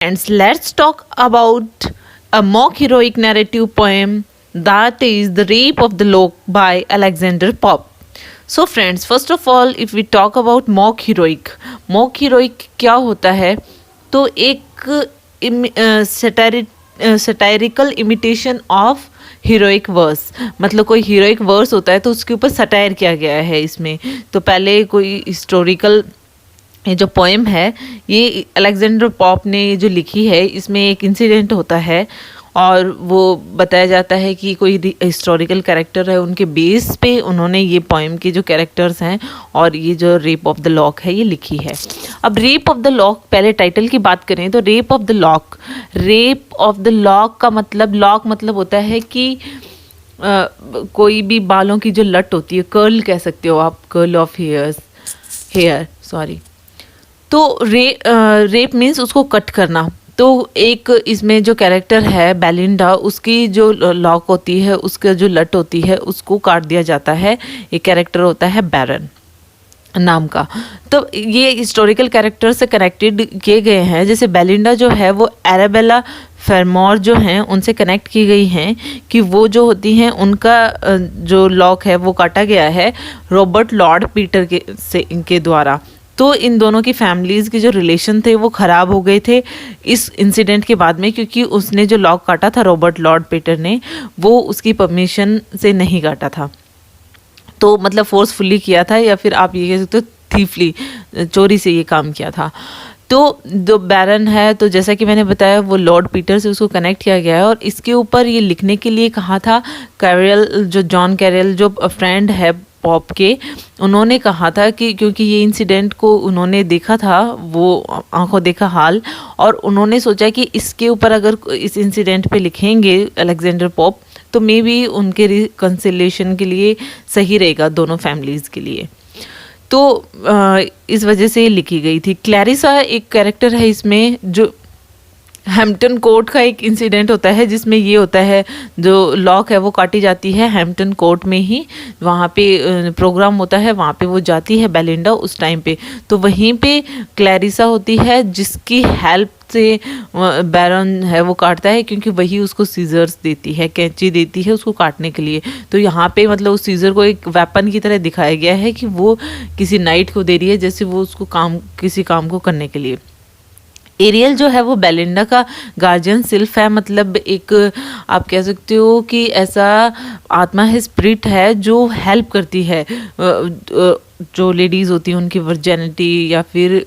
And let's talk about a mock heroic narrative poem that is The Rape of the Lock by Alexander Pope. So friends, first of all, if we talk about mock heroic क्या होता है? तो एक satirical imitation of heroic verse, मतलब कोई heroic verse होता है तो उसके ऊपर सटायर किया गया है इसमें। तो पहले कोई हिस्टोरिकल, ये जो पोएम है ये अलेक्जेंडर पॉप ने जो लिखी है, इसमें एक इंसिडेंट होता है और वो बताया जाता है कि कोई हिस्टोरिकल कैरेक्टर है, उनके बेस पे उन्होंने ये पोएम के जो कैरेक्टर्स हैं और ये जो रेप ऑफ द लॉक है ये लिखी है। अब रेप ऑफ द लॉक, पहले टाइटल की बात करें तो रेप ऑफ द लॉक का मतलब, लॉक मतलब होता है कि कोई भी बालों की जो लट होती है, कर्ल कह सकते हो आप, कर्ल ऑफ हेयर सॉरी। तो रेप मीन्स उसको कट करना। तो एक इसमें जो कैरेक्टर है बेलिंडा, उसकी जो लॉक होती है, उसका जो लट होती है उसको काट दिया जाता है। एक कैरेक्टर होता है बैरन नाम का। तो ये हिस्टोरिकल कैरेक्टर से कनेक्टेड किए गए हैं। जैसे बेलिंडा जो है वो एराबेला फेरमोर जो हैं उनसे कनेक्ट की गई हैं कि वो जो होती हैं उनका जो लॉक है वो काटा गया है रॉबर्ट लॉर्ड पीटर के द्वारा। तो इन दोनों की फैमिलीज़ के जो रिलेशन थे वो ख़राब हो गए थे इस इंसिडेंट के बाद में, क्योंकि उसने जो लॉक काटा था रॉबर्ट लॉर्ड पीटर ने, वो उसकी परमिशन से नहीं काटा था। तो मतलब फोर्सफुली किया था, या फिर आप ये कह सकते हो थीफली, चोरी से ये काम किया था। तो जो बैरन है, तो जैसा कि मैंने बताया वो लॉर्ड पीटर से उसको कनेक्ट किया गया है और इसके ऊपर ये लिखने के लिए कहा था कैरल, जो जॉन कैरल जो फ्रेंड है पॉप के, उन्होंने कहा था कि क्योंकि ये इंसिडेंट को उन्होंने देखा था, वो आंखों देखा हाल, और उन्होंने सोचा कि इसके ऊपर अगर इस इंसिडेंट पे लिखेंगे अलेक्जेंडर पॉप तो मे बी उनके रिकन्सिलिएशन के लिए सही रहेगा दोनों फैमिलीज़ के लिए। तो इस वजह से ये लिखी गई थी। क्लैरिसा एक कैरेक्टर है इसमें, जो हैम्पटन कोर्ट का एक इंसिडेंट होता है जिसमें ये होता है जो लॉक है वो काटी जाती है हैम्पटन कोर्ट में ही, वहाँ पे प्रोग्राम होता है, वहाँ पे वो जाती है बेलिंडा उस टाइम पे। तो वहीं पे क्लैरिसा होती है जिसकी हेल्प से बैरन है वो काटता है, क्योंकि वही उसको सीजर्स देती है, कैंची देती है उसको काटने के लिए। तो यहाँ पे मतलब उस सीजर को एक वेपन की तरह दिखाया गया है कि वो किसी नाइट को दे रही है, जैसे वो उसको किसी काम को करने के लिए। एरियल जो है वो बेलिंडा का गार्जियन सिल्फ है, मतलब एक आप कह सकते हो कि ऐसा आत्मा है, स्पिरिट है जो हेल्प करती है जो लेडीज़ होती हैं उनकी वर्जिनिटी या फिर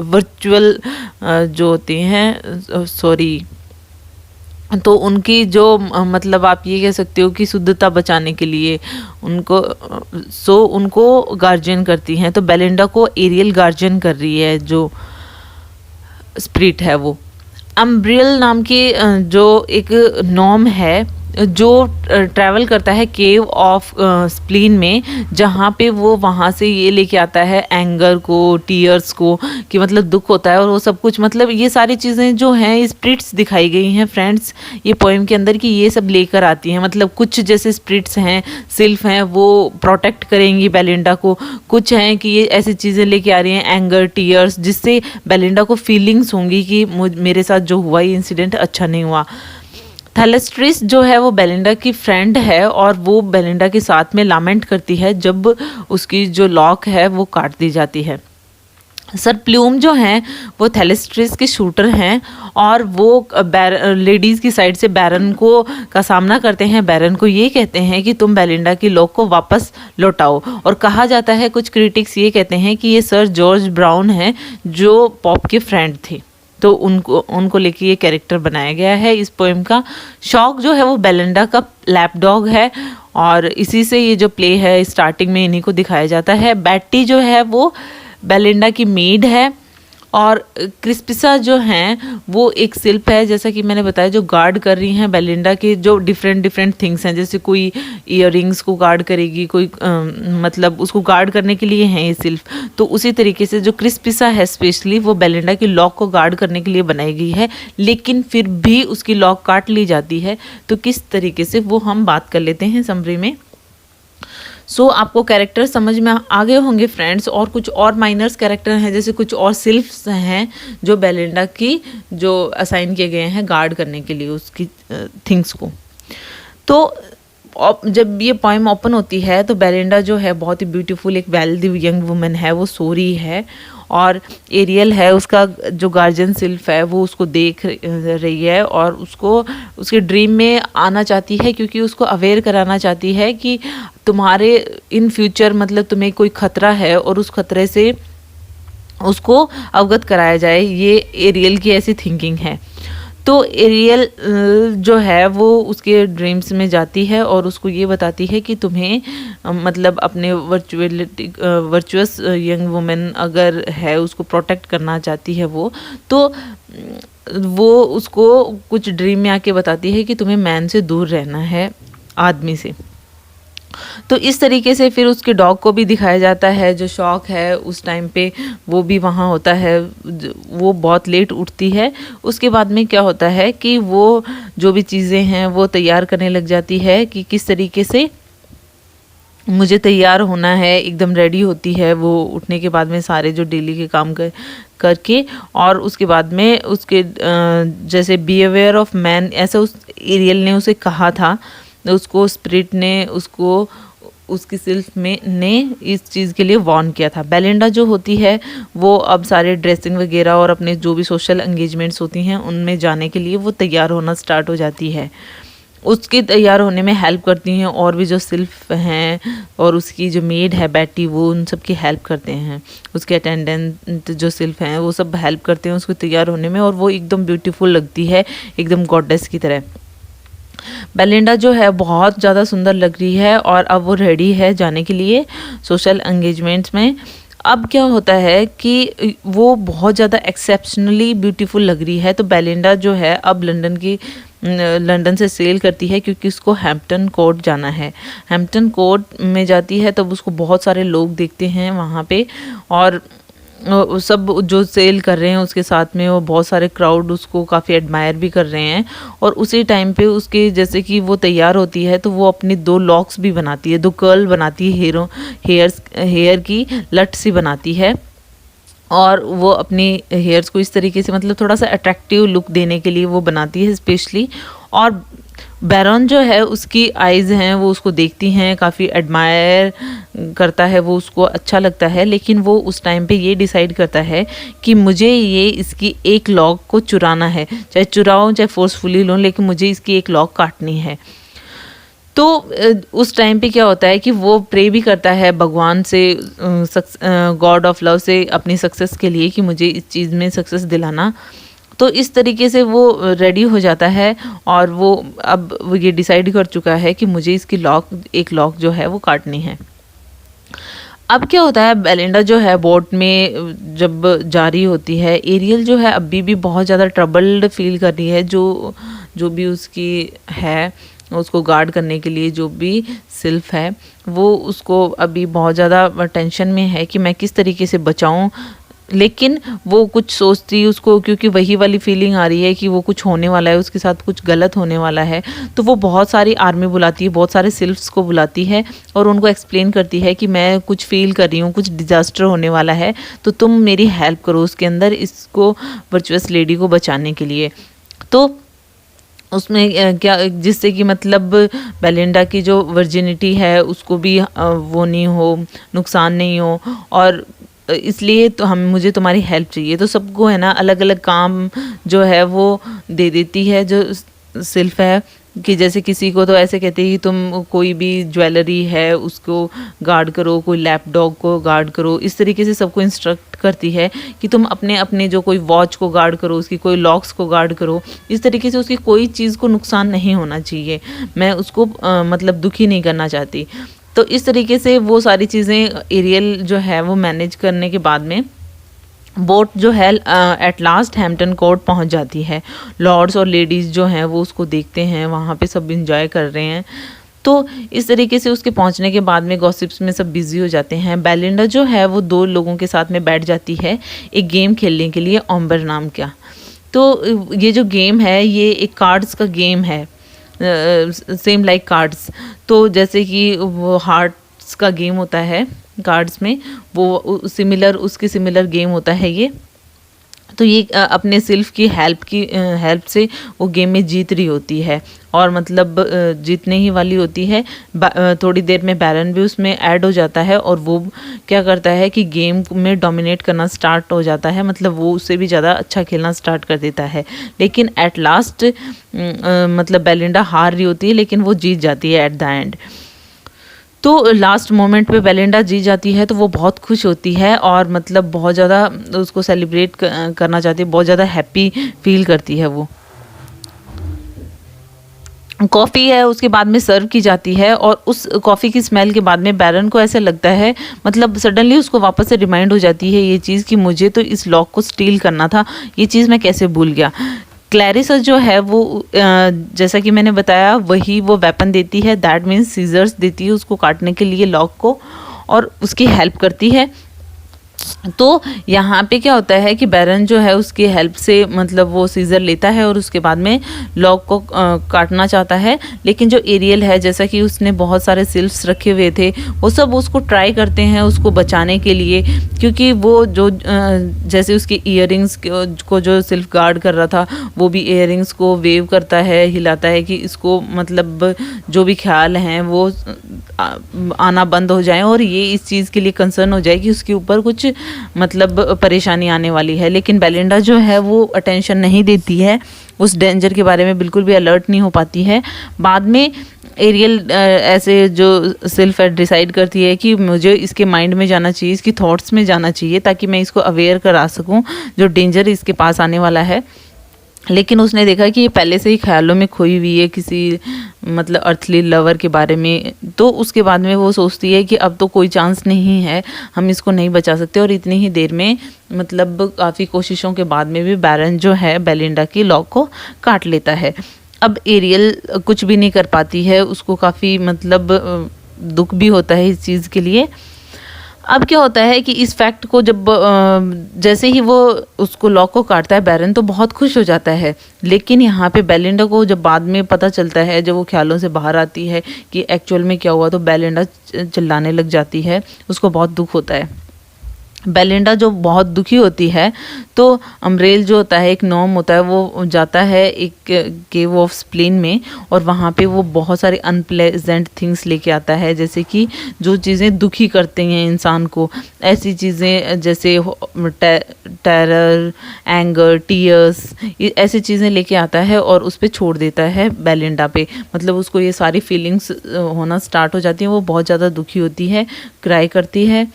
वर्चुअल जो होती हैं सॉरी, तो उनकी जो मतलब आप ये कह सकते हो कि शुद्धता बचाने के लिए उनको गार्जियन करती हैं। तो बेलिंडा को एरियल गार्जियन कर रही है जो स्पिरिट है वो। अम्ब्रियल नाम की जो एक नॉम है जो ट्रैवल करता है केव ऑफ स्प्लीन में, जहाँ पे वो वहाँ से ये लेके आता है एंगर को, टीयर्स को, कि मतलब दुख होता है और वो सब कुछ, मतलब ये सारी चीज़ें जो हैं स्पिरिट्स दिखाई गई हैं फ्रेंड्स ये पोएम के अंदर, कि ये सब लेकर आती हैं। मतलब कुछ जैसे स्पिरिट्स हैं, सिल्फ हैं, वो प्रोटेक्ट करेंगी बेलिंडा को, कुछ हैं कि ये ऐसी चीज़ें लेके आ रही हैं एंगर, टीयर्स, जिससे बेलिंडा को फीलिंग्स होंगी कि मेरे साथ जो हुआ ये इंसिडेंट अच्छा नहीं हुआ। थैलेस्ट्रिस जो है वो बेलिंडा की फ्रेंड है और वो बेलिंडा के साथ में लामेंट करती है जब उसकी जो लॉक है वो काट दी जाती है। सर प्लूम जो हैं वो थैलेस्ट्रिस के शूटर हैं और वो लेडीज़ की साइड से बैरन का सामना करते हैं। बैरन को ये कहते हैं कि तुम बेलिंडा की लॉक को वापस लौटाओ, और कहा जाता है, कुछ क्रिटिक्स ये कहते हैं कि ये सर जॉर्ज ब्राउन हैं जो पॉप के फ्रेंड थे, तो उनको लेके ये कैरेक्टर बनाया गया है इस पोएम का। शॉक जो है वो बेलिंडा का लैप डॉग है और इसी से ये जो प्ले है स्टार्टिंग में इन्हीं को दिखाया जाता है। बैटी जो है वो बेलिंडा की मेड है और क्रिस्पिसा जो हैं वो एक सिल्फ है, जैसा कि मैंने बताया, जो गार्ड कर रही हैं बेलिंडा के जो डिफरेंट थिंग्स हैं। जैसे कोई ईयरिंग्स को गार्ड करेगी, कोई मतलब उसको गार्ड करने के लिए हैं ये सिल्फ। तो उसी तरीके से जो क्रिस्पिसा है स्पेशली वो बेलिंडा की लॉक को गार्ड करने के लिए बनाई गई है, लेकिन फिर भी उसकी लॉक काट ली जाती है। तो किस तरीके से वो हम बात कर लेते हैं समरी में। सो आपको कैरेक्टर समझ में आ गए होंगे फ्रेंड्स। और कुछ और माइनर्स कैरेक्टर हैं, जैसे कुछ और सिल्फ्स हैं जो बेलिंडा की जो असाइन किए गए हैं गार्ड करने के लिए उसकी थिंग्स को। तो जब ये पोएम ओपन होती है तो बेलिंडा जो है बहुत ही ब्यूटीफुल एक वेल्दी यंग वुमन है, वो सो रही है और एरियल है उसका जो गार्जियन सिल्फ है वो उसको देख रही है और उसको उसके ड्रीम में आना चाहती है, क्योंकि उसको अवेयर कराना चाहती है कि तुम्हारे इन फ्यूचर मतलब तुम्हें कोई खतरा है और उस खतरे से उसको अवगत कराया जाए। ये एरियल की ऐसी थिंकिंग है। तो एरियल जो है वो उसके ड्रीम्स में जाती है और उसको ये बताती है कि तुम्हें मतलब अपने वर्चुअस यंग वुमेन अगर है उसको प्रोटेक्ट करना चाहती है वो, तो वो उसको कुछ ड्रीम में आके बताती है कि तुम्हें मैन से दूर रहना है, आदमी से। तो इस तरीके से फिर उसके डॉग को भी दिखाया जाता है जो शौक है उस टाइम पे वो भी वहाँ होता है। वो बहुत लेट उठती है। उसके बाद में क्या होता है कि वो जो भी चीज़ें हैं वो तैयार करने लग जाती है कि किस तरीके से मुझे तैयार होना है, एकदम रेडी होती है वो उठने के बाद में सारे जो डेली के काम करके। और उसके बाद में उसके जैसे बी अवेयर ऑफ मैन ऐसा उस एरियल ने उसे कहा था, उसको स्पिरिट ने उसको उसकी सिल्फ में ने इस चीज़ के लिए वार्न किया था। बेलिंडा जो होती है वो अब सारे ड्रेसिंग वगैरह और अपने जो भी सोशल एंगेजमेंट्स होती हैं उनमें जाने के लिए वो तैयार होना स्टार्ट हो जाती है। उसके तैयार होने में हेल्प करती हैं और भी जो सिल्फ हैं और उसकी जो मेड है बैटी वो उन सब की हेल्प करते हैं। उसके अटेंडेंट जो सिल्फ हैं वो सब हेल्प करते हैं उसको तैयार होने में और वो एकदम ब्यूटीफुल लगती है, एकदम गॉडेस की तरह। बेलिंडा जो है बहुत ज़्यादा सुंदर लग रही है और अब वो रेडी है जाने के लिए सोशल एंगेजमेंट्स में। अब क्या होता है कि वो बहुत ज़्यादा एक्सेप्शनली ब्यूटीफुल लग रही है, तो बेलिंडा जो है अब लंदन से सेल करती है क्योंकि उसको हैम्पटन कोर्ट जाना है। हैम्पटन कोर्ट में जाती है तब उसको बहुत सारे लोग देखते हैं वहाँ पे और सब जो सेल कर रहे हैं उसके साथ में वो बहुत सारे क्राउड उसको काफ़ी एडमायर भी कर रहे हैं। और उसी टाइम पे उसके जैसे कि वो तैयार होती है तो वो अपनी 2 लॉक्स भी बनाती है, 2 कर्ल बनाती है, हेयर की लट सी बनाती है और वो अपनी हेयर्स को इस तरीके से मतलब थोड़ा सा अट्रैक्टिव लुक देने के लिए वो बनाती है स्पेशली। और बैरन जो है उसकी आइज़ हैं वो उसको देखती हैं, काफ़ी एडमायर करता है, वो उसको अच्छा लगता है। लेकिन वो उस टाइम पे ये डिसाइड करता है कि मुझे ये इसकी एक लॉक को चुराना है, चाहे चुराऊँ चाहे फोर्सफुली लूँ, लेकिन मुझे इसकी एक लॉक काटनी है। तो उस टाइम पे क्या होता है कि वो प्रे भी करता है भगवान से, गॉड ऑफ लव से अपनी सक्सेस के लिए कि मुझे इस चीज़ में सक्सेस दिलाना। तो इस तरीके से वो रेडी हो जाता है और वो अब वो ये डिसाइड कर चुका है कि मुझे इसकी एक लॉक जो है वो काटनी है। अब क्या होता है बेलिंडा जो है बोट में जब जा रही होती है, एरियल जो है अभी भी बहुत ज़्यादा ट्रबल्ड फील कर रही है। जो भी उसकी है उसको गार्ड करने के लिए जो भी सिल्फ है वो उसको अभी बहुत ज़्यादा टेंशन में है कि मैं किस तरीके से बचाऊं। लेकिन वो कुछ सोचती उसको, क्योंकि वही वाली फीलिंग आ रही है कि वो कुछ होने वाला है, उसके साथ कुछ गलत होने वाला है। तो वो बहुत सारी आर्मी बुलाती है, बहुत सारे सिल्फ्स को बुलाती है और उनको एक्सप्लेन करती है कि मैं कुछ फील कर रही हूँ, कुछ डिज़ास्टर होने वाला है, तो तुम मेरी हेल्प करो उसके अंदर इसको वर्चुअस लेडी को बचाने के लिए। तो उसमें क्या जिससे कि मतलब बेलिंडा की जो वर्जिनिटी है उसको भी वो नहीं हो, नुकसान नहीं हो। और इसलिए तो मुझे तुम्हारी हेल्प चाहिए। तो सबको है ना अलग अलग काम जो है वो दे देती है जो सिल्फ है, कि जैसे किसी को तो ऐसे कहते हैं कि तुम कोई भी ज्वेलरी है उसको गार्ड करो, कोई लैप डॉग को गार्ड करो। इस तरीके से सबको इंस्ट्रक्ट करती है कि तुम अपने अपने जो कोई वॉच को गार्ड करो, उसकी कोई लॉक्स को गार्ड करो। इस तरीके से उसकी कोई चीज़ को नुकसान नहीं होना चाहिए, मैं उसको मतलब दुखी नहीं करना चाहती। तो इस तरीके से वो सारी चीज़ें एरियल जो है वो मैनेज करने के बाद में बोट जो है एट लास्ट हैम्पटन कोर्ट पहुंच जाती है। लॉर्ड्स और लेडीज़ जो हैं वो उसको देखते हैं, वहाँ पे सब इंजॉय कर रहे हैं। तो इस तरीके से उसके पहुंचने के बाद में गॉसिप्स में सब बिजी हो जाते हैं। बेलिंडा जो है वो 2 लोगों के साथ में बैठ जाती है एक गेम खेलने के लिए, ऑम्बर नाम का। तो ये जो गेम है ये एक कार्ड्स का गेम है, सेम लाइक कार्ड्स। तो जैसे कि वो हार्ट्स कार्ड्स का गेम होता है, कार्ड्स में वो सिमिलर, उसके सिमिलर गेम होता है ये। तो ये अपने सेल्फ की हेल्प से वो गेम में जीत रही होती है और मतलब जीतने ही वाली होती है। थोड़ी देर में बैरन भी उसमें ऐड हो जाता है और वो क्या करता है कि गेम में डोमिनेट करना स्टार्ट हो जाता है, मतलब वो उससे भी ज़्यादा अच्छा खेलना स्टार्ट कर देता है। लेकिन एट लास्ट मतलब बेलिंडा हार रही होती है, लेकिन वो जीत जाती है एट द एंड। तो लास्ट मोमेंट पे बेलिंडा जीत जाती है तो वो बहुत खुश होती है और मतलब बहुत ज़्यादा उसको सेलिब्रेट करना चाहती है, बहुत ज़्यादा हैप्पी फील करती है। वो कॉफ़ी है उसके बाद में सर्व की जाती है और उस कॉफ़ी की स्मेल के बाद में बैरन को ऐसा लगता है, मतलब सडनली उसको वापस से रिमाइंड हो जाती है ये चीज़ कि मुझे तो इस लॉक को स्टील करना था, ये चीज़ मैं कैसे भूल गया। क्लैरिस जो है वो जैसा कि मैंने बताया वही वो वेपन देती है, दैट मीन्स सीजर्स देती है उसको काटने के लिए लॉक को और उसकी हेल्प करती है। तो यहाँ पे क्या होता है कि बैरन जो है उसकी हेल्प से मतलब वो सीज़र लेता है और उसके बाद में लॉक को काटना चाहता है। लेकिन जो एरियल है, जैसा कि उसने बहुत सारे सिल्फ्स रखे हुए थे, वो सब उसको ट्राई करते हैं उसको बचाने के लिए, क्योंकि वो जो जैसे उसके ईयरिंग्स को जो सिल्फ गार्ड कर रहा था वो भी ईयरिंग्स को वेव करता है, हिलाता है कि इसको मतलब जो भी ख्याल हैं वो आना बंद हो जाए और ये इस चीज़ के लिए कंसर्न हो जाए कि उसके ऊपर कुछ मतलब परेशानी आने वाली है। लेकिन बेलिंडा जो है वो अटेंशन नहीं देती है, उस डेंजर के बारे में बिल्कुल भी अलर्ट नहीं हो पाती है। बाद में एरियल ऐसे जो सेल्फ डिसाइड करती है कि मुझे इसके माइंड में जाना चाहिए, इसकी थॉट्स में जाना चाहिए, ताकि मैं इसको अवेयर करा सकूं जो डेंजर इसके पास आने वाला है। लेकिन उसने देखा कि ये पहले से ही ख्यालों में खोई हुई है किसी मतलब अर्थली लवर के बारे में। तो उसके बाद में वो सोचती है कि अब तो कोई चांस नहीं है, हम इसको नहीं बचा सकते। और इतनी ही देर में मतलब काफ़ी कोशिशों के बाद में भी बैरन जो है बेलिंडा की लॉक को काट लेता है। अब एरियल कुछ भी नहीं कर पाती है, उसको काफ़ी मतलब दुख भी होता है इस चीज़ के लिए। अब क्या होता है कि इस फैक्ट को जब जैसे ही वो उसको लॉक को काटता है बैरन तो बहुत खुश हो जाता है। लेकिन यहाँ पे बेलिंडा को जब बाद में पता चलता है, जब वो ख्यालों से बाहर आती है कि एक्चुअल में क्या हुआ, तो बेलिंडा चिल्लाने लग जाती है, उसको बहुत दुख होता है। बेलिंडा जो बहुत दुखी होती है तो अम्ब्रेल जो होता है, एक नॉर्म होता है, वो जाता है एक केव ऑफ स्प्लीन में और वहाँ पे वो बहुत सारे अनप्लेजेंट थिंग्स लेके आता है, जैसे कि जो चीज़ें दुखी करते हैं इंसान को, ऐसी चीज़ें जैसे टेरर, एंगर, टीयर्स, ये ऐसी चीज़ें लेके आता है और उस पर छोड़ देता है बेलिंडा पे। मतलब उसको ये सारी फीलिंग्स होना स्टार्ट हो जाती हैं, वो बहुत ज़्यादा दुखी होती है, क्राई करती है।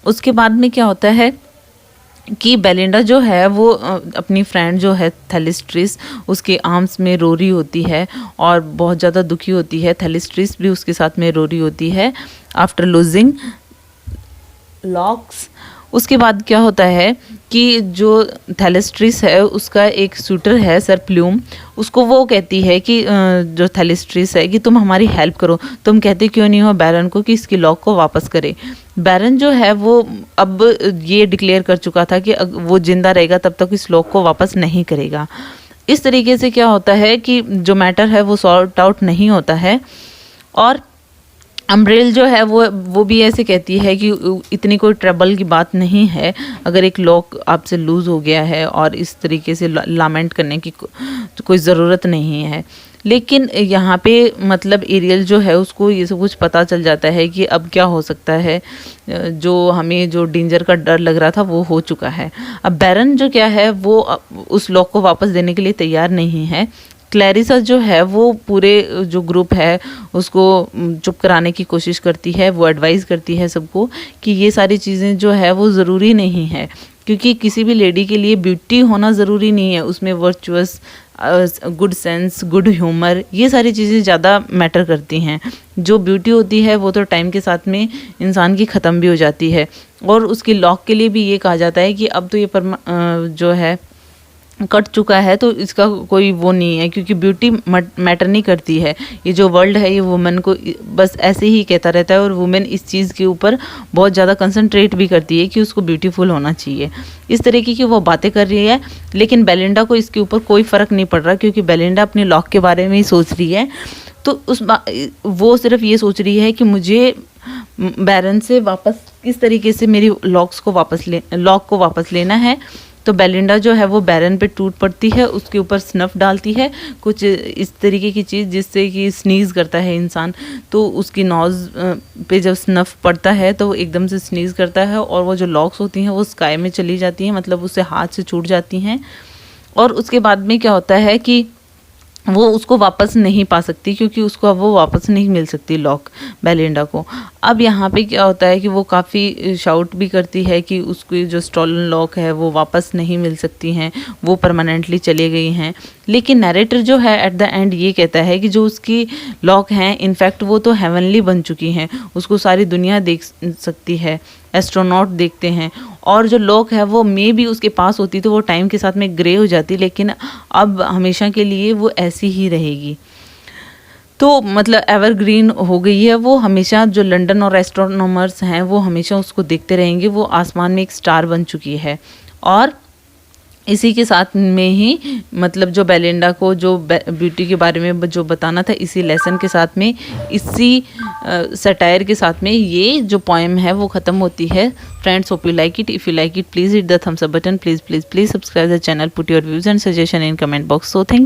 उसके बाद में क्या होता है कि बेलिंडा जो है वो अपनी फ्रेंड जो है थेलिस्ट्रिस, उसके आर्म्स में रो रही होती है और बहुत ज़्यादा दुखी होती है। थेलिस्ट्रिस भी उसके साथ में रो रही होती है आफ्टर लूजिंग लॉक्स। उसके बाद क्या होता है कि जो थेलिस्ट्रिस है उसका एक शूटर है सर प्लूम, उसको वो कहती है कि जो थेलिस्ट्रिस है कि तुम हमारी हेल्प करो, तुम कहते क्यों नहीं हो बैरन को कि इसकी लॉक को वापस करे। बैरन जो है वो अब ये डिक्लेयर कर चुका था कि वो जिंदा रहेगा तब तक इस लॉक को वापस नहीं करेगा। इस तरीके से क्या होता है कि जो मैटर है वो सॉर्ट आउट नहीं होता है। और अम्ब्रेल जो है वो भी ऐसे कहती है कि इतनी कोई ट्रबल की बात नहीं है, अगर एक लॉक आपसे लूज़ हो गया है और इस तरीके से लामेंट करने की कोई ज़रूरत नहीं है। लेकिन यहाँ पे मतलब एरियल जो है उसको ये सब कुछ पता चल जाता है कि अब क्या हो सकता है, जो हमें जो डेंजर का डर लग रहा था वो हो चुका है। अब बैरन जो क्या है वो उस लॉक को वापस देने के लिए तैयार नहीं है। क्लैरिसा जो है वो पूरे जो ग्रुप है उसको चुप कराने की कोशिश करती है, वो एडवाइस करती है सबको कि ये सारी चीज़ें जो है वो ज़रूरी नहीं है, क्योंकि किसी भी लेडी के लिए ब्यूटी होना ज़रूरी नहीं है, उसमें virtuous, good sense, good humour, ये सारी चीज़ें ज़्यादा मैटर करती हैं। जो ब्यूटी होती है वो तो टाइम के साथ में इंसान की ख़त्म भी हो जाती है। और उसकी लॉक के लिए भी ये कहा जाता है कि अब तो ये जो है कट चुका है तो इसका कोई वो नहीं है, क्योंकि ब्यूटी मैटर नहीं करती है। ये जो वर्ल्ड है ये वुमेन को बस ऐसे ही कहता रहता है और वुमेन इस चीज़ के ऊपर बहुत ज़्यादा कंसंट्रेट भी करती है कि उसको ब्यूटीफुल होना चाहिए। इस तरीके की वो बातें कर रही है, लेकिन बेलिंडा को इसके ऊपर कोई फ़र्क नहीं पड़ रहा, क्योंकि बेलिंडा अपने लॉक के बारे में ही सोच रही है। तो वो सिर्फ ये सोच रही है कि मुझे बैरन से वापस किस तरीके से मेरी लॉक को वापस लेना है। तो बेलिंडा जो है वो बैरन पे टूट पड़ती है, उसके ऊपर स्नफ डालती है, कुछ इस तरीके की चीज़ जिससे कि स्नीज़ करता है इंसान, तो उसकी नोज़ पे जब स्नफ पड़ता है तो वो एकदम से स्नीज़ करता है और वो जो लॉक्स होती हैं वो स्काई में चली जाती हैं, मतलब उससे हाथ से छूट जाती हैं। और उसके बाद में क्या होता है कि वो उसको वापस नहीं पा सकती, क्योंकि उसको अब वो वापस नहीं मिल सकती लॉक बेलिंडा को। अब यहाँ पे क्या होता है कि वो काफ़ी शाउट भी करती है कि उसकी जो स्टॉलन लॉक है वो वापस नहीं मिल सकती हैं, वो परमानेंटली चली गई हैं। लेकिन नैरेटर जो है एट द एंड ये कहता है कि जो उसकी लॉक हैं इनफैक्ट वो तो हेवनली बन चुकी हैं, उसको सारी दुनिया देख सकती है, एस्ट्रोनॉट देखते हैं। और जो लॉक है वो मे भी उसके पास होती तो वो टाइम के साथ में ग्रे हो जाती, लेकिन अब हमेशा के लिए वो ऐसी ही रहेगी। तो मतलब एवरग्रीन हो गई है वो, हमेशा जो लंदन और एस्ट्रोनॉमर्स हैं वो हमेशा उसको देखते रहेंगे, वो आसमान में एक स्टार बन चुकी है। और इसी के साथ में ही मतलब जो बेलिंडा को जो ब्यूटी के बारे में जो बताना था, इसी लेसन के साथ में, इसी सटायर के साथ में ये जो पोएम है वो ख़त्म होती है। Friends, hope you like it. If you like it please hit the thumbs up button, please subscribe the channel, put your views and suggestion in comment box. So thank